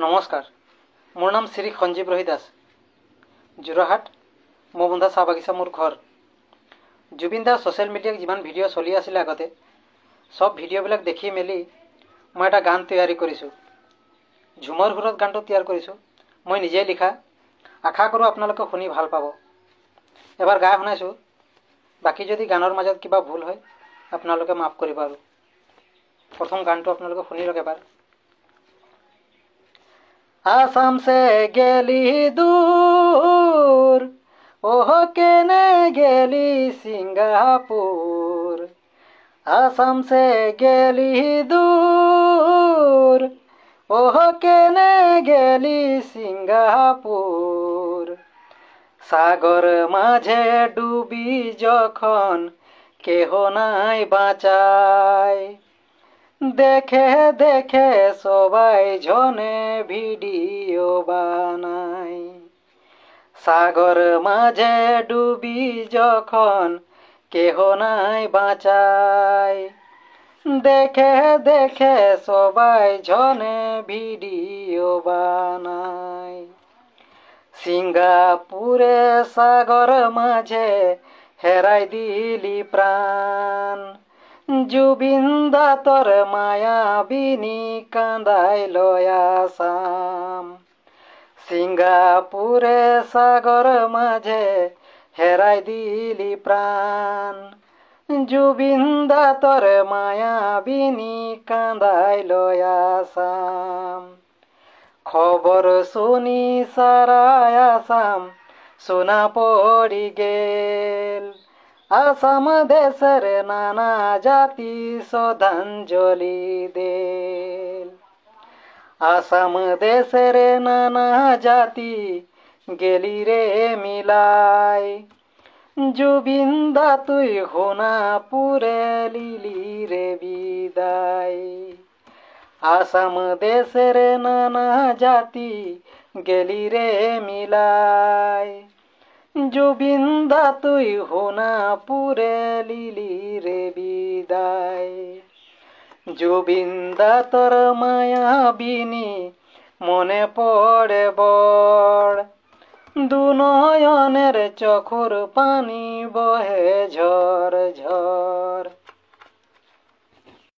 নমস্কাৰ, মোৰ নাম শ্ৰী সঞ্জীৱ ৰোহিত দাস। যোৰহাট মৌবন্ধা চাহ বাগিচা মোৰ ঘৰ। জুবিন দাৰ ছ'চিয়েল মিডিয়াত যিমান ভিডিঅ' চলি আছিলে আগতে, চব ভিডিঅ'বিলাক দেখি মেলি মই এটা গান তৈয়াৰী কৰিছোঁ। ঝুমৰ সুৰত গানটো তৈয়াৰ কৰিছোঁ, মই নিজেই লিখা। আশা কৰোঁ আপোনালোকে শুনি ভাল পাব। এবাৰ গাই শুনাইছোঁ, বাকী যদি গানৰ মাজত কিবা ভুল হয় আপোনালোকে মাফ কৰিব। আৰু প্ৰথম গানটো আপোনালোকে শুনি লওক এবাৰ। आसाम से गेली दूर, ओह केने गेली सिंगापुर। आसाम से गेली दूर, ओह केने गेली सिंगापुर। सागर माझे डुबी जखन केह नाई बाँचाय, দেখে দেখে সবাই জনে ভিডিও বানাই। সাগর মাঝে ডুবি যখন কেহ নাই বাঁচাই, দেখে দেখে সবাই জনে ভিডিও বানাই। সিঙ্গাপুরে সাগর মাঝে হেরাই দিলি প্রাণ, জুবিন দা তোর মায়াবিনী কান্দাই লয় আসাম। সিঙ্গাপুরে সাগর মাঝে হেরাই দিলি প্রাণ, জুবিন দা তোর মায়াবিনী কান্দাই লয় আসাম। খবর শুনি সারা আসাম সোনা পড়ি গেল, আসাম দেশের নানা জাতি শ্রদ্ধাঞ্জলি দেল। আসাম দেশের নানা জাতি গেলি রে মিলাই, জুবিন দা তুই সোনাপুরে লিলি রে বিদায়। আসাম দেশের নানা জাতি গেলি রে মিলাই, জুবিন দা তুই সোনাপুরে লিলি রে বিদায়। জুবিন দা তোর মায়াবিনী মনে পড়ে বড়, দুনয়নের চোখের পানি বহে ঝর ঝর।